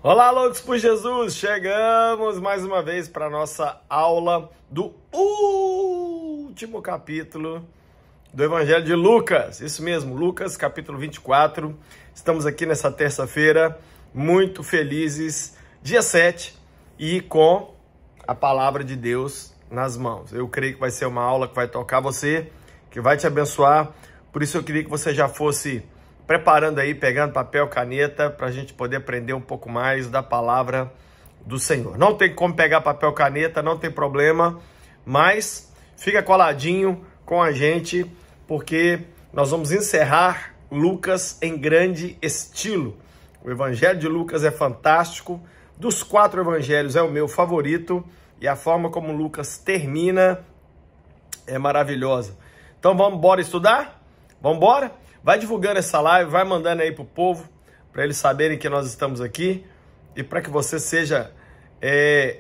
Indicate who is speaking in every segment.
Speaker 1: Olá, loucos por Jesus! Chegamos mais uma vez para a nossa aula do último capítulo do Evangelho de Lucas. Isso mesmo, Lucas, capítulo 24. Estamos aqui nessa terça-feira, muito felizes, dia 7, e com a palavra de Deus nas mãos. Eu creio que vai ser uma aula que vai tocar você, que vai te abençoar. Por isso eu queria que você já fosse preparando aí, pegando papel, caneta, para a gente poder aprender um pouco mais da palavra do Senhor. Não tem como pegar papel, caneta, não tem problema, mas fica coladinho com a gente, porque nós vamos encerrar Lucas em grande estilo. O Evangelho de Lucas é fantástico, dos 4 evangelhos é o meu favorito, e a forma como Lucas termina é maravilhosa. Então vamos embora estudar? Vamos embora? Vai divulgando essa live, vai mandando aí pro povo, para eles saberem que nós estamos aqui e para que você seja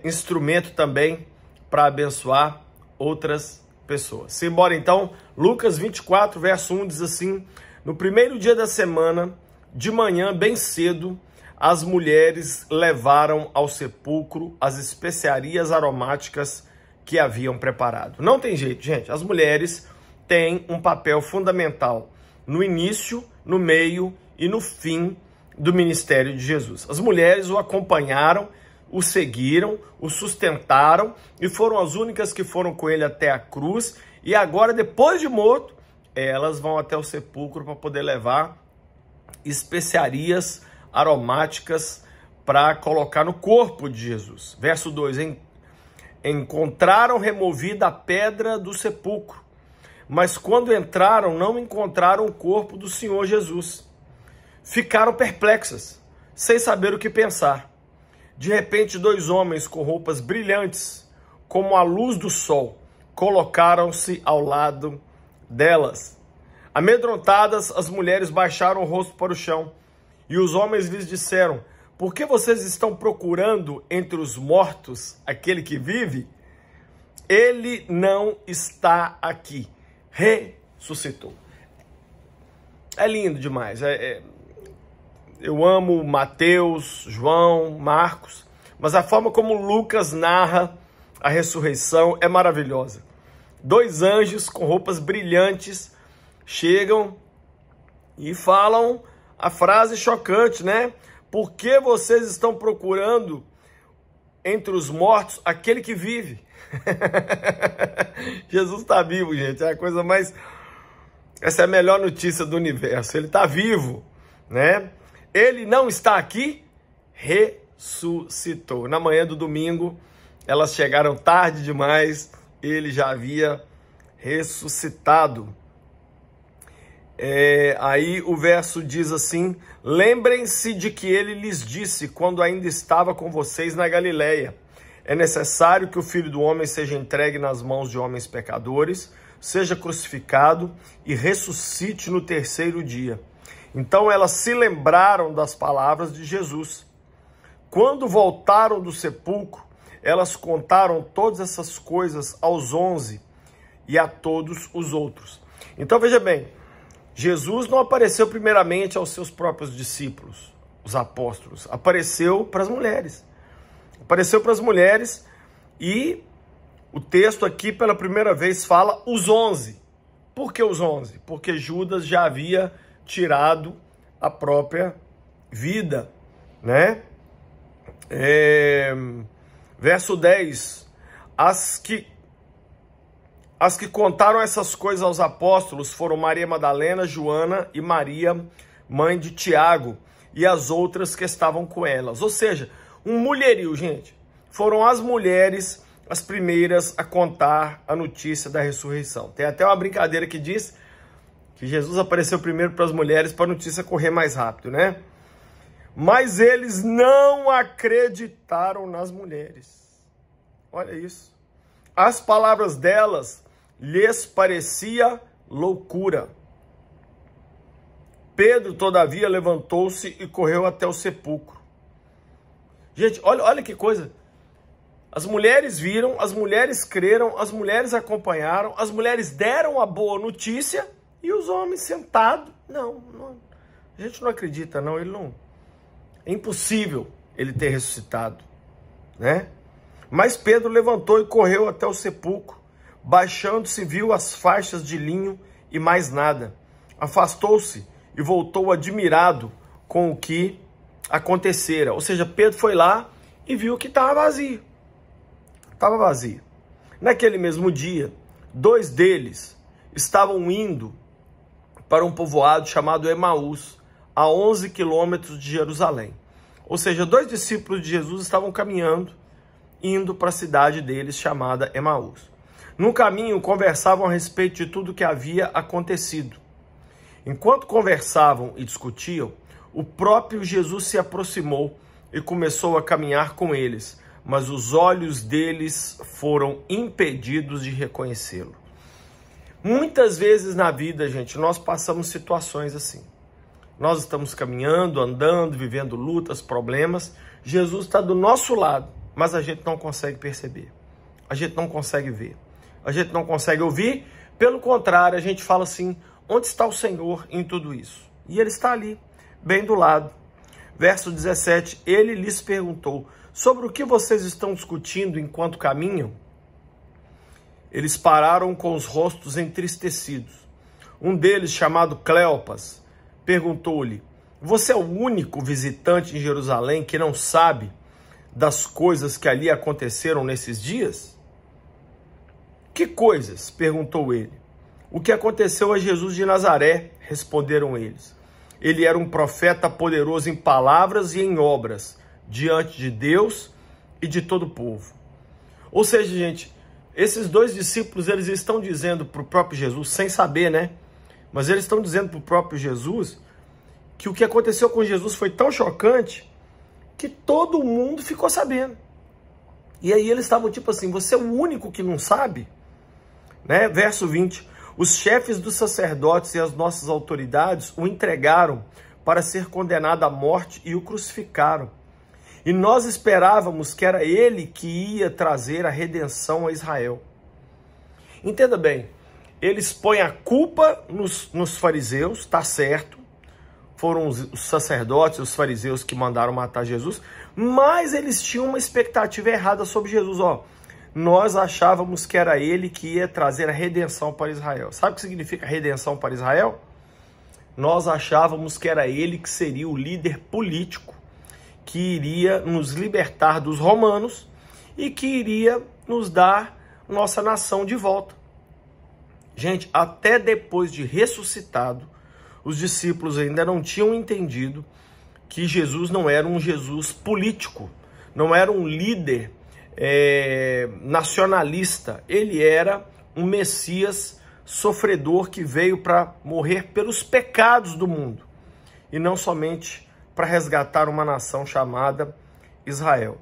Speaker 1: instrumento também para abençoar outras pessoas. Simbora então, Lucas 24, verso 1 diz assim: no primeiro dia da semana, de manhã bem cedo, as mulheres levaram ao sepulcro as especiarias aromáticas que haviam preparado. Não tem jeito, gente, as mulheres têm um papel fundamental no início, no meio e no fim do ministério de Jesus. As mulheres o acompanharam, o seguiram, o sustentaram e foram as únicas que foram com ele até a cruz. E agora, depois de morto, elas vão até o sepulcro para poder levar especiarias aromáticas para colocar no corpo de Jesus. Verso 2, encontraram removida a pedra do sepulcro, mas quando entraram, não encontraram o corpo do Senhor Jesus. Ficaram perplexas, sem saber o que pensar. De repente, 2 homens com roupas brilhantes, como a luz do sol, colocaram-se ao lado delas. Amedrontadas, as mulheres baixaram o rosto para o chão, e os homens lhes disseram: por que vocês estão procurando entre os mortos aquele que vive? Ele não está aqui. Ressuscitou. É lindo demais. Eu amo Mateus, João, Marcos, mas a forma como Lucas narra a ressurreição é maravilhosa. 2 anjos com roupas brilhantes chegam e falam a frase chocante, né? Por que vocês estão procurando entre os mortos aquele que vive? Jesus está vivo, gente. É a coisa mais... Essa é a melhor notícia do universo. Ele está vivo, né? Ele não está aqui, ressuscitou. Na manhã do domingo, elas chegaram tarde demais, ele já havia ressuscitado. Aí o verso diz assim: lembrem-se de que ele lhes disse quando ainda estava com vocês na Galileia: é necessário que o Filho do Homem seja entregue nas mãos de homens pecadores, seja crucificado e ressuscite no 3º dia. Então elas se lembraram das palavras de Jesus. Quando voltaram do sepulcro, elas contaram todas essas coisas aos 11 e a todos os outros. Então veja bem, Jesus não apareceu primeiramente aos seus próprios discípulos, os apóstolos, apareceu para as mulheres. Apareceu para as mulheres e o texto aqui pela primeira vez fala os 11. Por que os 11? Porque Judas já havia tirado a própria vida, né? Verso 10. As que contaram essas coisas aos apóstolos foram Maria Madalena, Joana e Maria, mãe de Tiago, e as outras que estavam com elas. Ou seja, um mulherio, gente. Foram as mulheres as primeiras a contar a notícia da ressurreição. Tem até uma brincadeira que diz que Jesus apareceu primeiro para as mulheres para a notícia correr mais rápido, né? Mas eles não acreditaram nas mulheres. Olha isso. As palavras delas lhes parecia loucura. Pedro, todavia, levantou-se e correu até o sepulcro. Gente, olha que coisa. As mulheres viram, as mulheres creram, as mulheres acompanharam, as mulheres deram a boa notícia e os homens sentados. Não, a gente não acredita, não. Ele não. É impossível. ele ter ressuscitado, né? Mas Pedro levantou e correu até o sepulcro. Baixando-se, viu as faixas de linho e mais nada. Afastou-se e voltou admirado com o que acontecera. Ou seja, Pedro foi lá e viu que estava vazio. Estava vazio. Naquele mesmo dia, 2 deles estavam indo para um povoado chamado Emaús, a 11 quilômetros de Jerusalém. Ou seja, 2 discípulos de Jesus estavam caminhando, indo para a cidade deles chamada Emaús. No caminho, conversavam a respeito de tudo o que havia acontecido. Enquanto conversavam e discutiam, o próprio Jesus se aproximou e começou a caminhar com eles, mas os olhos deles foram impedidos de reconhecê-lo. Muitas vezes na vida, gente, nós passamos situações assim. Nós estamos caminhando, andando, vivendo lutas, problemas. Jesus está do nosso lado, mas a gente não consegue perceber. A gente não consegue ver. A gente não consegue ouvir. Pelo contrário, a gente fala assim, onde está o Senhor em tudo isso? E ele está ali, bem do lado. Verso 17, ele lhes perguntou, sobre o que vocês estão discutindo enquanto caminham? Eles pararam com os rostos entristecidos. Um deles, chamado Cleopas, perguntou-lhe, você é o único visitante em Jerusalém que não sabe das coisas que ali aconteceram nesses dias? Que coisas? Perguntou ele. O que aconteceu a Jesus de Nazaré? Responderam eles. Ele era um profeta poderoso em palavras e em obras, diante de Deus e de todo o povo. Ou seja, gente, esses 2 discípulos, eles estão dizendo para o próprio Jesus, sem saber, né? Mas eles estão dizendo para o próprio Jesus que o que aconteceu com Jesus foi tão chocante que todo mundo ficou sabendo. E aí eles estavam tipo assim, você é o único que não sabe? Né? Verso 20, os chefes dos sacerdotes e as nossas autoridades o entregaram para ser condenado à morte e o crucificaram. E nós esperávamos que era ele que ia trazer a redenção a Israel. Entenda bem, eles põem a culpa nos fariseus, tá certo, foram os sacerdotes, os fariseus que mandaram matar Jesus, mas eles tinham uma expectativa errada sobre Jesus, ó. Nós achávamos que era ele que ia trazer a redenção para Israel. Sabe o que significa redenção para Israel? Nós achávamos que era ele que seria o líder político, que iria nos libertar dos romanos e que iria nos dar nossa nação de volta. Gente, até depois de ressuscitado, os discípulos ainda não tinham entendido que Jesus não era um Jesus político, não era um líder nacionalista. Ele era um Messias sofredor que veio para morrer pelos pecados do mundo e não somente para resgatar uma nação chamada Israel.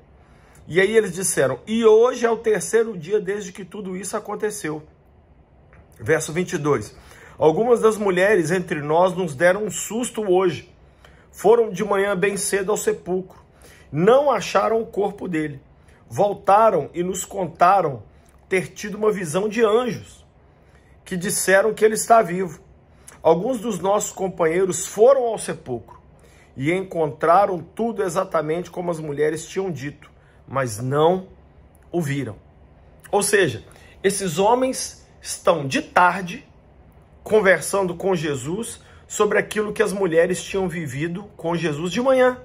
Speaker 1: E aí eles disseram, e hoje é o 3º dia desde que tudo isso aconteceu. Verso 22, algumas das mulheres entre nós nos deram um susto hoje. Foram de manhã bem cedo ao sepulcro. Não acharam o corpo dele. Voltaram e nos contaram ter tido uma visão de anjos, que disseram que ele está vivo. Alguns dos nossos companheiros foram ao sepulcro e encontraram tudo exatamente como as mulheres tinham dito, mas não o viram. Ou seja, esses homens estão de tarde conversando com Jesus sobre aquilo que as mulheres tinham vivido com Jesus de manhã.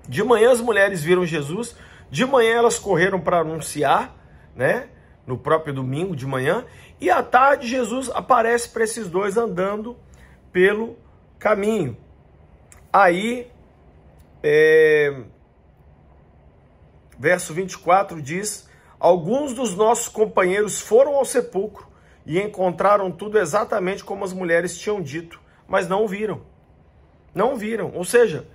Speaker 1: De manhã as mulheres viram Jesus, de manhã elas correram para anunciar, né? No próprio domingo de manhã, e à tarde Jesus aparece para esses 2 andando pelo caminho. Aí, verso 24 diz, alguns dos nossos companheiros foram ao sepulcro e encontraram tudo exatamente como as mulheres tinham dito, mas não o viram. Não o viram, ou seja,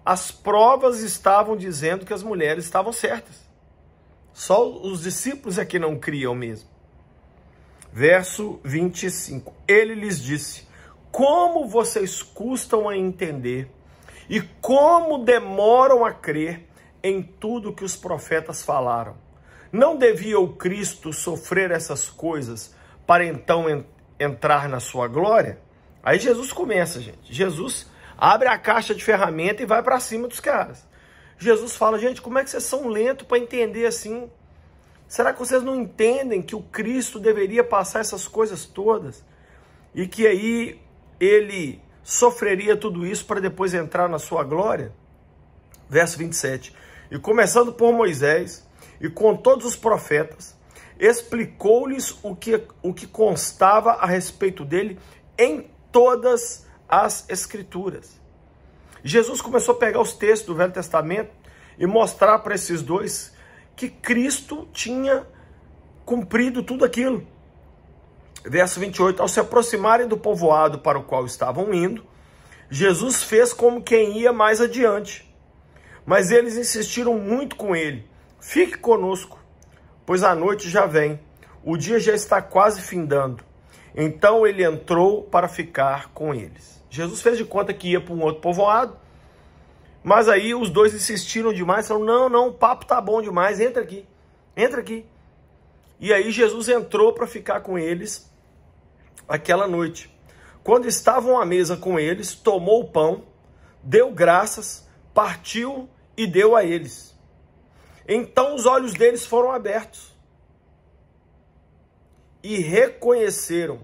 Speaker 1: as provas estavam dizendo que as mulheres estavam certas. Só os discípulos é que não criam mesmo. Verso 25. Ele lhes disse, como vocês custam a entender e como demoram a crer em tudo que os profetas falaram. Não devia o Cristo sofrer essas coisas para então entrar na sua glória? Aí Jesus começa, gente. Jesus abre a caixa de ferramenta e vai para cima dos caras. Jesus fala, gente, como é que vocês são lentos para entender assim? Será que vocês não entendem que o Cristo deveria passar essas coisas todas? E que aí ele sofreria tudo isso para depois entrar na sua glória? Verso 27. E começando por Moisés e com todos os profetas, explicou-lhes o que constava a respeito dele em todas as Escrituras. Jesus começou a pegar os textos do Velho Testamento e mostrar para esses dois que Cristo tinha cumprido tudo aquilo. Verso 28, ao se aproximarem do povoado para o qual estavam indo, Jesus fez como quem ia mais adiante. Mas eles insistiram muito com ele, fique conosco, pois a noite já vem, o dia já está quase findando. Então ele entrou para ficar com eles. Jesus fez de conta que ia para um outro povoado, mas aí os dois insistiram demais, falaram, não, o papo tá bom demais, entra aqui. E aí Jesus entrou para ficar com eles aquela noite. Quando estavam à mesa com eles, tomou o pão, deu graças, partiu e deu a eles. Então os olhos deles foram abertos e reconheceram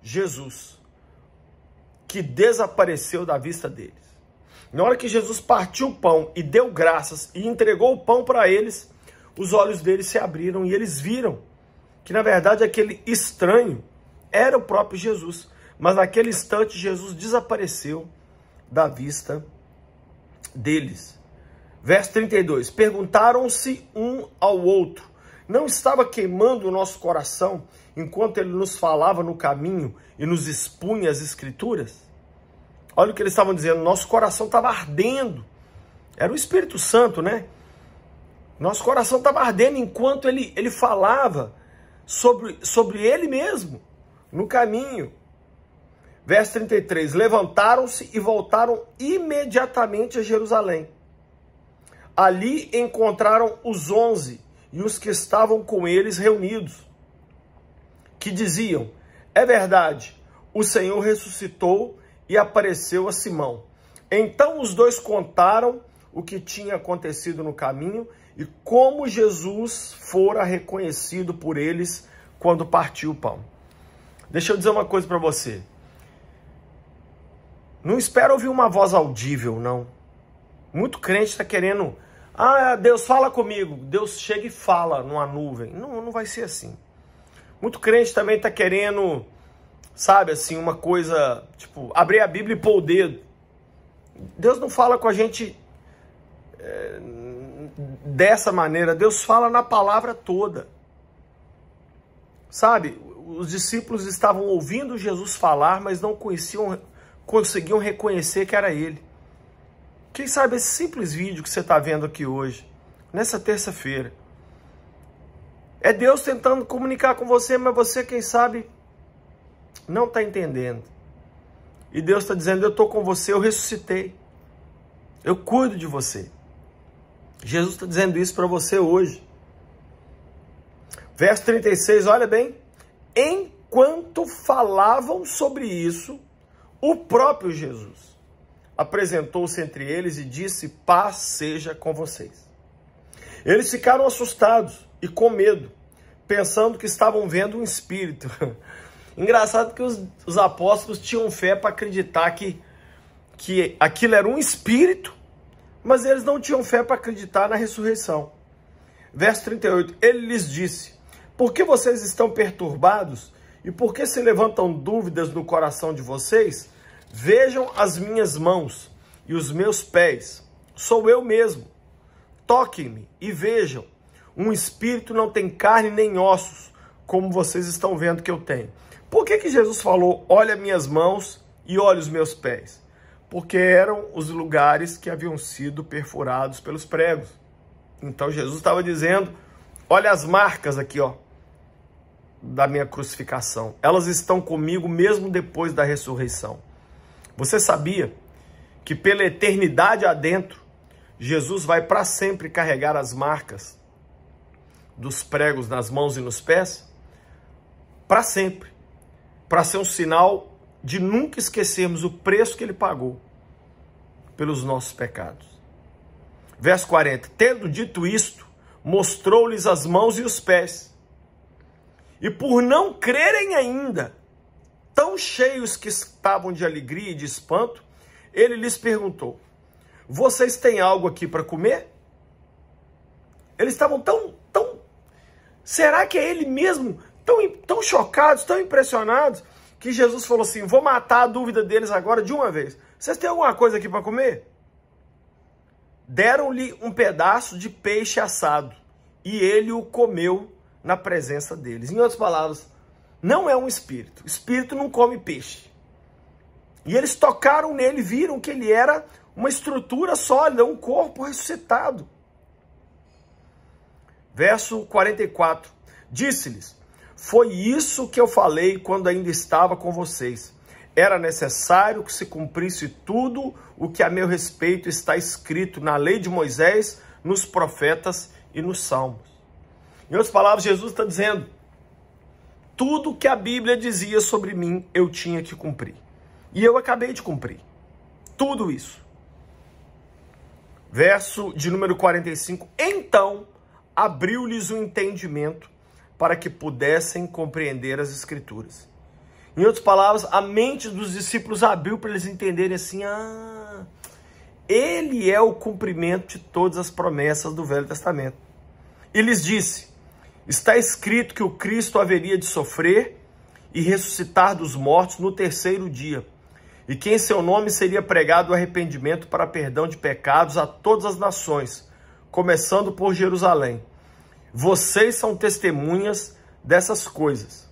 Speaker 1: Jesus, que desapareceu da vista deles. Na hora que Jesus partiu o pão e deu graças e entregou o pão para eles, os olhos deles se abriram e eles viram que, na verdade, aquele estranho era o próprio Jesus. Mas naquele instante, Jesus desapareceu da vista deles. Verso 32. Perguntaram-se um ao outro, não estava queimando o nosso coração enquanto ele nos falava no caminho e nos expunha as Escrituras? Olha o que eles estavam dizendo, nosso coração estava ardendo. Era o Espírito Santo, né? Nosso coração estava ardendo enquanto ele falava sobre ele mesmo, no caminho. Verso 33, levantaram-se e voltaram imediatamente a Jerusalém. Ali encontraram os 11 e os que estavam com eles reunidos, que diziam, é verdade, o Senhor ressuscitou e apareceu a Simão. Então os dois contaram o que tinha acontecido no caminho e como Jesus fora reconhecido por eles quando partiu o pão. Deixa eu dizer uma coisa para você. Não espera ouvir uma voz audível, não. Muito crente está querendo, Deus fala comigo. Deus chega e fala numa nuvem. Não vai ser assim. Muito crente também está querendo, sabe, assim, uma coisa, tipo, abrir a Bíblia e pôr o dedo. Deus não fala com a gente dessa maneira. Deus fala na palavra toda. Sabe, os discípulos estavam ouvindo Jesus falar, mas não conseguiam reconhecer que era ele. Quem sabe esse simples vídeo que você está vendo aqui hoje, nessa terça-feira, é Deus tentando comunicar com você, mas você, quem sabe, não está entendendo. E Deus está dizendo, eu estou com você, eu ressuscitei. Eu cuido de você. Jesus está dizendo isso para você hoje. Verso 36, olha bem. Enquanto falavam sobre isso, o próprio Jesus apresentou-se entre eles e disse, paz seja com vocês. Eles ficaram assustados e com medo, pensando que estavam vendo um espírito. Engraçado que os apóstolos tinham fé para acreditar que aquilo era um espírito, mas eles não tinham fé para acreditar na ressurreição. Verso 38, ele lhes disse, por que vocês estão perturbados e por que se levantam dúvidas no coração de vocês? Vejam as minhas mãos e os meus pés, sou eu mesmo. Toquem-me e vejam, um espírito não tem carne nem ossos, como vocês estão vendo que eu tenho. Por que Jesus falou, olha minhas mãos e olha os meus pés? Porque eram os lugares que haviam sido perfurados pelos pregos. Então Jesus estava dizendo, olha as marcas aqui, ó, da minha crucificação. Elas estão comigo mesmo depois da ressurreição. Você sabia que pela eternidade adentro, Jesus vai para sempre carregar as marcas dos pregos nas mãos e nos pés? Para sempre. Para ser um sinal de nunca esquecermos o preço que ele pagou pelos nossos pecados. Verso 40. Tendo dito isto, mostrou-lhes as mãos e os pés. E por não crerem ainda, tão cheios que estavam de alegria e de espanto, ele lhes perguntou: vocês têm algo aqui para comer? Eles estavam tão... Será que é ele mesmo? Tão chocados, tão impressionados, que Jesus falou assim: vou matar a dúvida deles agora de uma vez. Vocês têm alguma coisa aqui para comer? Deram-lhe um pedaço de peixe assado, e ele o comeu na presença deles. Em outras palavras, não é um espírito. O espírito não come peixe. E eles tocaram nele, viram que ele era uma estrutura sólida, um corpo ressuscitado. Verso 44. Disse-lhes: foi isso que eu falei quando ainda estava com vocês. Era necessário que se cumprisse tudo o que a meu respeito está escrito na lei de Moisés, nos profetas e nos salmos. Em outras palavras, Jesus está dizendo: tudo que a Bíblia dizia sobre mim, eu tinha que cumprir. E eu acabei de cumprir. Tudo isso. Verso de número 45. Então, abriu-lhes o entendimento para que pudessem compreender as Escrituras. Em outras palavras, a mente dos discípulos abriu para eles entenderem assim: ele é o cumprimento de todas as promessas do Velho Testamento. E lhes disse: está escrito que o Cristo haveria de sofrer e ressuscitar dos mortos no terceiro dia, e que em seu nome seria pregado o arrependimento para perdão de pecados a todas as nações, começando por Jerusalém. Vocês são testemunhas dessas coisas.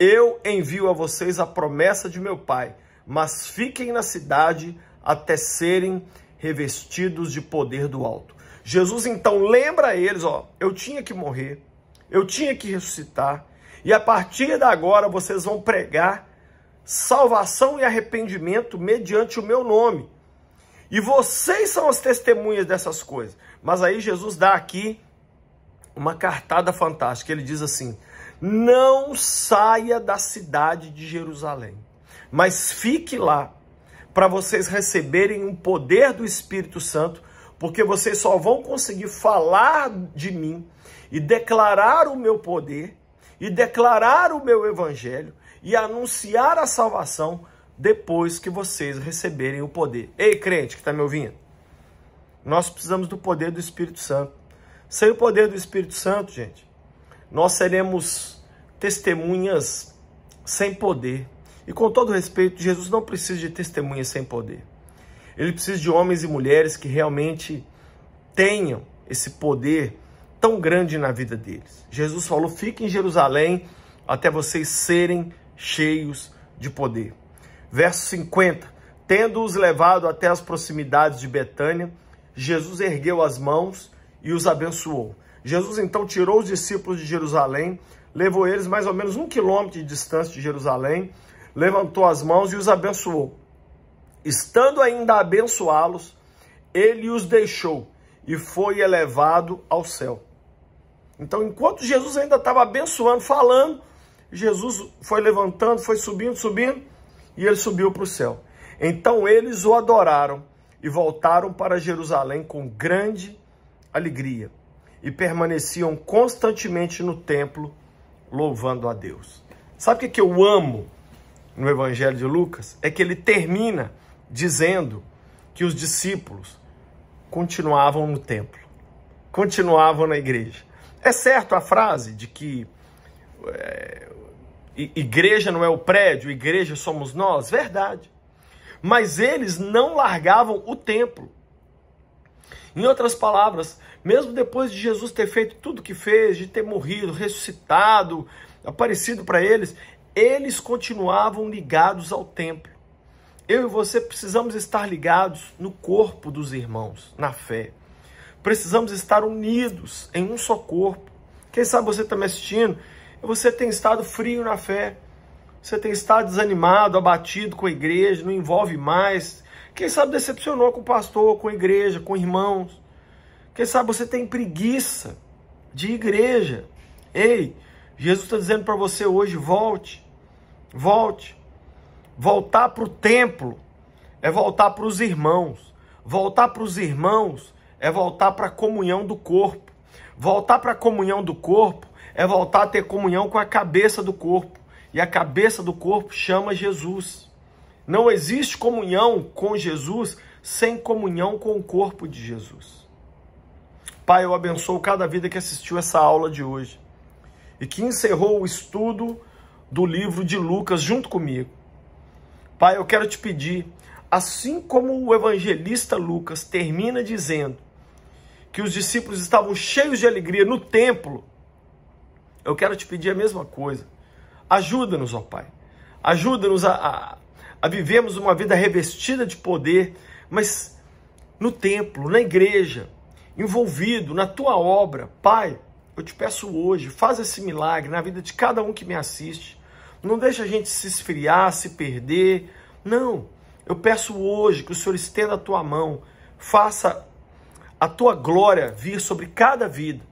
Speaker 1: Eu envio a vocês a promessa de meu Pai, mas fiquem na cidade até serem revestidos de poder do alto. Jesus então lembra a eles: eu tinha que morrer, eu tinha que ressuscitar, e a partir de agora vocês vão pregar salvação e arrependimento mediante o meu nome. E vocês são as testemunhas dessas coisas. Mas aí Jesus dá aqui uma cartada fantástica. Ele diz assim: não saia da cidade de Jerusalém, mas fique lá para vocês receberem o poder do Espírito Santo, porque vocês só vão conseguir falar de mim e declarar o meu poder e declarar o meu evangelho e anunciar a salvação depois que vocês receberem o poder. Ei, crente que está me ouvindo, nós precisamos do poder do Espírito Santo. Sem o poder do Espírito Santo, gente, nós seremos testemunhas sem poder. E com todo respeito, Jesus não precisa de testemunhas sem poder. Ele precisa de homens e mulheres que realmente tenham esse poder tão grande na vida deles. Jesus falou: fiquem em Jerusalém até vocês serem cheios de poder. Verso 50. Tendo-os levado até as proximidades de Betânia, Jesus ergueu as mãos e os abençoou. Jesus então tirou os discípulos de Jerusalém, levou eles mais ou menos 1 quilômetro de distância de Jerusalém, levantou as mãos e os abençoou. Estando ainda a abençoá-los, ele os deixou e foi elevado ao céu. Então, enquanto Jesus ainda estava abençoando, falando, Jesus foi levantando, foi subindo, e ele subiu para o céu. Então eles o adoraram e voltaram para Jerusalém com grande alegria e permaneciam constantemente no templo, louvando a Deus. Sabe o que eu amo no Evangelho de Lucas? É que ele termina dizendo que os discípulos continuavam no templo, continuavam na igreja. É certo a frase de que igreja não é o prédio, igreja somos nós? Verdade. Mas eles não largavam o templo. Em outras palavras, mesmo depois de Jesus ter feito tudo o que fez, de ter morrido, ressuscitado, aparecido para eles, eles continuavam ligados ao templo. Eu e você precisamos estar ligados no corpo dos irmãos, na fé. Precisamos estar unidos em um só corpo. Quem sabe você está me assistindo, você tem estado frio na fé, você tem estado desanimado, abatido com a igreja, não envolve mais. Quem sabe decepcionou com o pastor, com a igreja, com irmãos. Quem sabe você tem preguiça de igreja. Ei, Jesus está dizendo para você hoje: volte, volte. Voltar para o templo é voltar para os irmãos. Voltar para os irmãos é voltar para a comunhão do corpo. Voltar para a comunhão do corpo é voltar a ter comunhão com a cabeça do corpo. E a cabeça do corpo chama Jesus. Não existe comunhão com Jesus sem comunhão com o corpo de Jesus. Pai, eu abençoo cada vida que assistiu essa aula de hoje e que encerrou o estudo do livro de Lucas junto comigo. Pai, eu quero te pedir, assim como o evangelista Lucas termina dizendo que os discípulos estavam cheios de alegria no templo, eu quero te pedir a mesma coisa. Ajuda-nos, ó Pai. Ajuda-nos a vivermos uma vida revestida de poder, mas no templo, na igreja, envolvido na tua obra. Pai, eu te peço hoje, faz esse milagre na vida de cada um que me assiste. Não deixa a gente se esfriar, se perder. Não, eu peço hoje que o Senhor estenda a tua mão, faça a tua glória vir sobre cada vida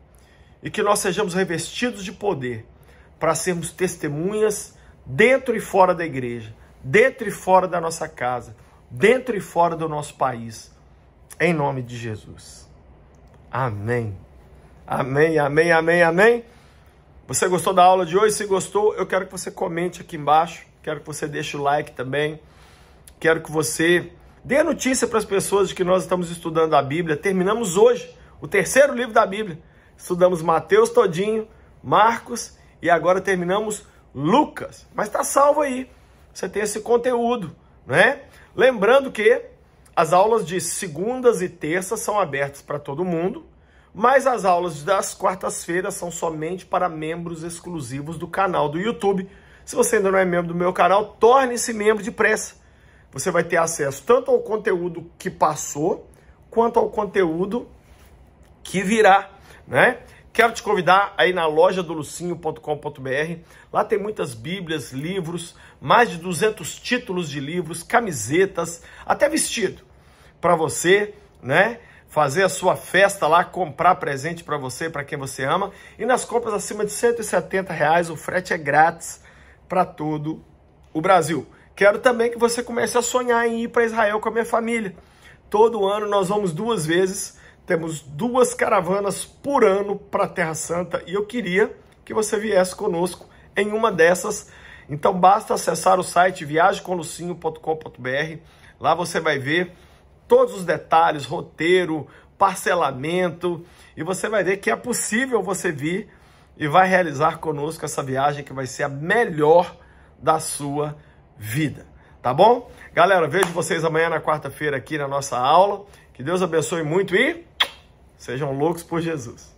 Speaker 1: e que nós sejamos revestidos de poder para sermos testemunhas dentro e fora da igreja, dentro e fora da nossa casa, dentro e fora do nosso país, em nome de Jesus. Amém. Amém, amém, amém, amém. Você gostou da aula de hoje? Se gostou, eu quero que você comente aqui embaixo, quero que você deixe o like também, quero que você dê notícia para as pessoas de que nós estamos estudando a Bíblia. Terminamos hoje o terceiro livro da Bíblia. Estudamos Mateus todinho, Marcos e agora terminamos Lucas. Mas está salvo aí. Você tem esse conteúdo, né? Lembrando que as aulas de segundas e terças são abertas para todo mundo, mas as aulas das quartas-feiras são somente para membros exclusivos do canal do YouTube. Se você ainda não é membro do meu canal, torne-se membro depressa. Você vai ter acesso tanto ao conteúdo que passou, quanto ao conteúdo que virá, né? Quero te convidar aí na loja do lucinho.com.br. Lá tem muitas bíblias, livros, mais de 200 títulos de livros, camisetas, até vestido para você, né? Fazer a sua festa lá, comprar presente para você, para quem você ama. E nas compras acima de R$170, o frete é grátis para todo o Brasil. Quero também que você comece a sonhar em ir para Israel com a minha família. Todo ano nós vamos 2 vezes, temos 2 caravanas por ano para a Terra Santa e eu queria que você viesse conosco em uma dessas. Então basta acessar o site viagecomlucinho.com.br. Lá você vai ver todos os detalhes, roteiro, parcelamento, e você vai ver que é possível você vir e vai realizar conosco essa viagem que vai ser a melhor da sua vida, tá bom? Galera, vejo vocês amanhã na quarta-feira aqui na nossa aula. Que Deus abençoe muito e sejam loucos por Jesus.